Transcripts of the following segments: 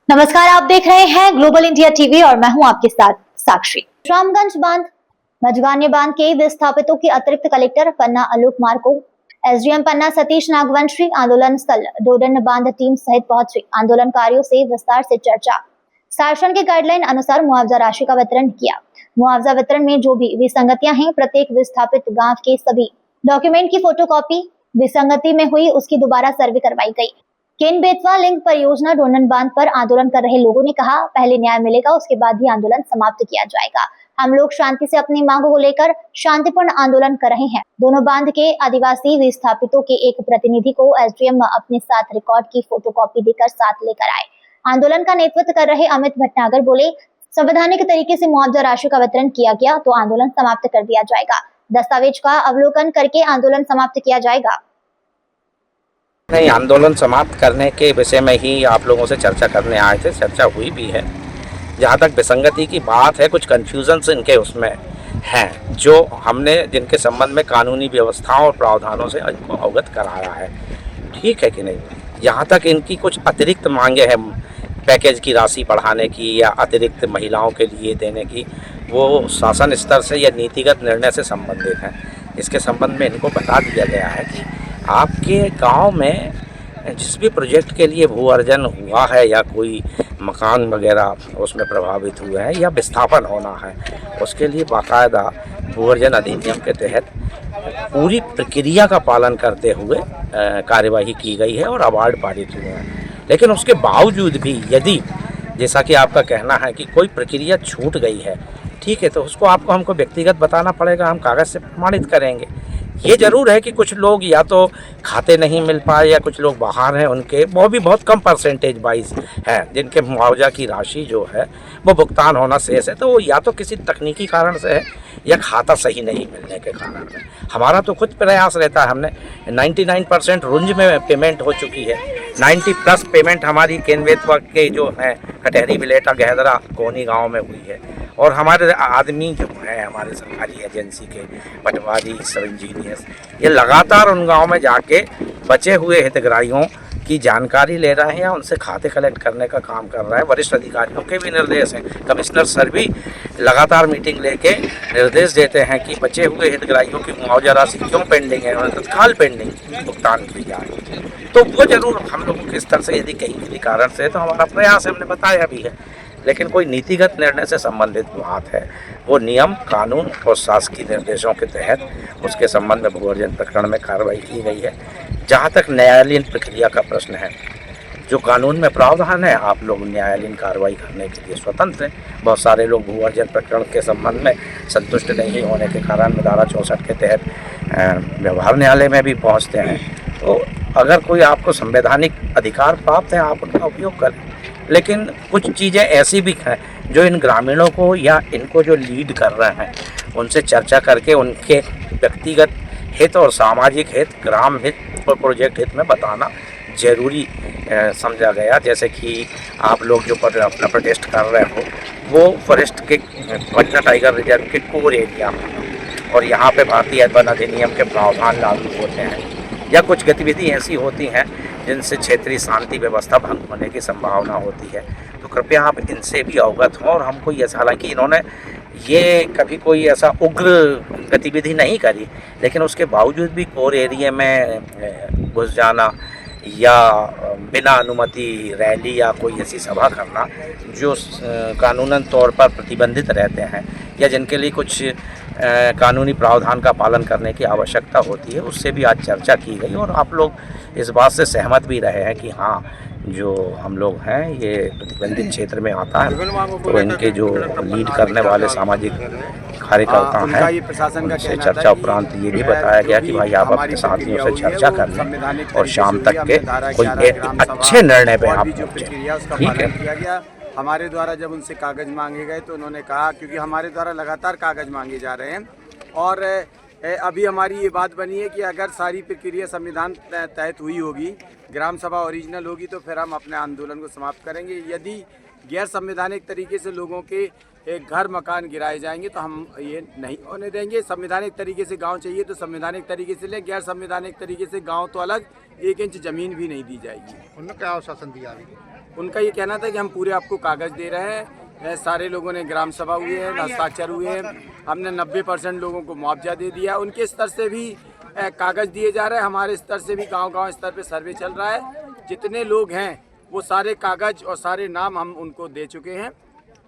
नमस्कार, आप देख रहे हैं ग्लोबल इंडिया टीवी और मैं हूं आपके साथ साक्षी। रामगंज बांध मजगाने बांध के विस्थापितों की अतिरिक्त कलेक्टर पन्ना आलोक कुमार को एसडीएम पन्ना सतीश नागवंशी आंदोलन स्थल डोडन बांध टीम सहित पहुंचे आंदोलनकारियों से विस्तार से चर्चा। शासन के गाइडलाइन अनुसार मुआवजा राशि का वितरण किया। मुआवजा वितरण में जो भी विसंगतियां हैं, प्रत्येक विस्थापित गाँव के सभी डॉक्यूमेंट की फोटोकॉपी विसंगति में हुई उसकी दोबारा सर्वे करवाई गई। केन बेतवा लिंक परियोजना डोडन बांध पर आंदोलन कर रहे लोगों ने कहा, पहले न्याय मिलेगा, उसके बाद ही आंदोलन समाप्त किया जाएगा। हम लोग शांति से अपनी मांगों को लेकर शांतिपूर्ण आंदोलन कर रहे हैं। दोनों बांध के आदिवासी विस्थापितों के एक प्रतिनिधि को एसडीएम अपने साथ रिकॉर्ड की फोटोकॉपी देकर साथ लेकर आए। आंदोलन का नेतृत्व कर रहे अमित भटनागर बोले, संवैधानिक तरीके से मुआवजा राशि का वितरण किया गया तो आंदोलन समाप्त कर दिया जाएगा। दस्तावेज का अवलोकन करके आंदोलन समाप्त किया जाएगा। नहीं, आंदोलन समाप्त करने के विषय में ही आप लोगों से चर्चा करने आए थे। चर्चा हुई भी है। जहाँ तक विसंगति की बात है, कुछ कन्फ्यूजन्स इनके उसमें हैं जो हमने जिनके संबंध में कानूनी व्यवस्थाओं और प्रावधानों से इनको अवगत कराया है। ठीक है कि नहीं? यहाँ तक इनकी कुछ अतिरिक्त मांगे हैं, पैकेज की राशि बढ़ाने की या अतिरिक्त महिलाओं के लिए देने की, वो शासन स्तर से या नीतिगत निर्णय से संबंधित हैं। इसके संबंध में इनको बता दिया गया है कि आपके गांव में जिस भी प्रोजेक्ट के लिए भू अर्जन हुआ है या कोई मकान वगैरह उसमें प्रभावित हुए हैं या विस्थापन होना है, उसके लिए बाकायदा भू अर्जन अधिनियम के तहत पूरी प्रक्रिया का पालन करते हुए कार्यवाही की गई है और अवार्ड पारित हुए हैं। लेकिन उसके बावजूद भी यदि जैसा कि आपका कहना है कि कोई प्रक्रिया छूट गई है, ठीक है, तो उसको हमको व्यक्तिगत बताना पड़ेगा, हम कागज़ से प्रमाणित करेंगे। ये ज़रूर है कि कुछ लोग या तो खाते नहीं मिल पाए या कुछ लोग बाहर हैं, उनके वो भी बहुत कम परसेंटेज वाइज है जिनके मुआवजा की राशि जो है वो भुगतान होना शेष है, तो वो या तो किसी तकनीकी कारण से है या खाता सही नहीं मिलने के कारण है। हमारा तो खुद प्रयास रहता है। हमने 99% रुंज में पेमेंट हो चुकी है। 90+ पेमेंट हमारी केन बेतवा के जो है कटहरी बिलेटा गहदरा कोनी गाँव में हुई है। और हमारे आदमी जो है हमारे सरकारी एजेंसी के पटवारी, सब इंजीनियर्स, ये लगातार उन गाँव में जाके बचे हुए हितग्राहियों की जानकारी ले रहे हैं, उनसे खाते कलेक्ट करने का काम कर रहा है। वरिष्ठ अधिकारियों के भी निर्देश हैं। कमिश्नर सर भी लगातार मीटिंग लेके निर्देश देते हैं कि बचे हुए हितग्राहियों की मुआवजा राशि क्यों पेंडिंग है और तत्काल पेंडिंग भुगतान की जाए। तो वो जरूर हम लोगों के स्तर से यदि कहीं किसी कारण से, तो हमारा प्रयास हमने बताया भी है। लेकिन कोई नीतिगत निर्णय से संबंधित बात है, वो नियम, कानून और शासकीय निर्देशों के तहत उसके संबंध में भू अर्जन प्रकरण में कार्रवाई की गई है। जहाँ तक न्यायालयीन प्रक्रिया का प्रश्न है, जो कानून में प्रावधान है, आप लोग न्यायालयीन कार्रवाई करने के लिए स्वतंत्र हैं। बहुत सारे लोग भू अर्जन प्रकरण के संबंध में संतुष्ट नहीं होने के कारण धारा 64 के तहत व्यवहार न्यायालय में भी पहुँचते हैं। तो अगर कोई आपको संवैधानिक अधिकार प्राप्त है, आप उनका उपयोग करें। लेकिन कुछ चीज़ें ऐसी भी हैं जो इन ग्रामीणों को या इनको जो लीड कर रहे हैं उनसे चर्चा करके उनके व्यक्तिगत हित और सामाजिक हित, ग्राम हित और प्रोजेक्ट हित में बताना जरूरी समझा गया। जैसे कि आप लोग जो अपना प्रोटेस्ट कर रहे हो, वो फॉरेस्ट के पन्ना टाइगर रिजर्व के कोर एरिया में और यहाँ पे भारतीय वन अधिनियम के प्रावधान लागू होते हैं, या कुछ गतिविधि ऐसी होती हैं जिनसे क्षेत्रीय शांति व्यवस्था भंग होने की संभावना होती है, तो कृपया आप इनसे भी अवगत हों। और हमको ये, हालांकि इन्होंने ये कभी कोई ऐसा उग्र गतिविधि नहीं करी, लेकिन उसके बावजूद भी कोर एरिया में घुस जाना या बिना अनुमति रैली या कोई ऐसी सभा करना जो कानूनन तौर पर प्रतिबंधित रहते हैं या जिनके लिए कुछ कानूनी प्रावधान का पालन करने की आवश्यकता होती है, उससे भी आज चर्चा की गई। और आप लोग इस बात से सहमत भी रहे हैं कि हाँ, जो हम लोग हैं ये प्रतिबंधित क्षेत्र में आता है, तो इनके जो लीड करने वाले सामाजिक कार्यकर्ता हैं उनसे चर्चा उपरांत ये भी बताया गया कि भाई आप अपने साथियों से चर्चा कर लें और शाम तक के कोई अच्छे निर्णय पे आप पहुँचें। ठीक है। हमारे द्वारा जब उनसे कागज़ मांगे गए तो उन्होंने कहा, क्योंकि हमारे द्वारा लगातार कागज़ मांगे जा रहे हैं और अभी हमारी ये बात बनी है कि अगर सारी प्रक्रिया संविधान तहत हुई होगी, ग्राम सभा ओरिजिनल होगी, तो फिर हम अपने आंदोलन को समाप्त करेंगे। यदि गैर संवैधानिक तरीके से लोगों के घर मकान गिराए जाएंगे तो हम ये नहीं होने देंगे। संवैधानिक तरीके से गांव चाहिए तो संवैधानिक तरीके से ले, गैर संवैधानिक तरीके से गांव तो अलग, 1 इंच ज़मीन भी नहीं दी जाएगी। उन्होंने क्या आश्वासन दिया? उनका ये कहना था कि हम पूरे आपको कागज़ दे रहे हैं, सारे लोगों ने ग्राम सभा हुए हैं, हस्ताक्षर हुए हैं, हमने 90% लोगों को मुआवजा दे दिया। उनके स्तर से भी कागज़ दिए जा रहे हैं, हमारे स्तर से भी गांव-गांव स्तर पे सर्वे चल रहा है। जितने लोग हैं वो सारे कागज़ और सारे नाम हम उनको दे चुके हैं।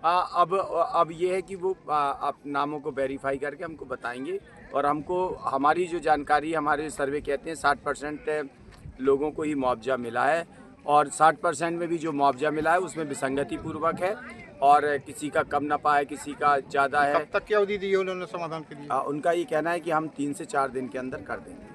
अब ये है कि वो आप नामों को वेरीफाई करके हमको बताएंगे, और हमको हमारी जो जानकारी हमारे सर्वे कहते हैं 60% लोगों को ही मुआवजा मिला है, और 60% में भी जो मुआवजा मिला है उसमें विसंगति पूर्वक है, और किसी का कम नफा है, किसी का ज़्यादा है। कब तक की अवधि दी है उन्होंने समाधान के लिए? उनका ये कहना है कि हम 3 से 4 दिन के अंदर कर देंगे।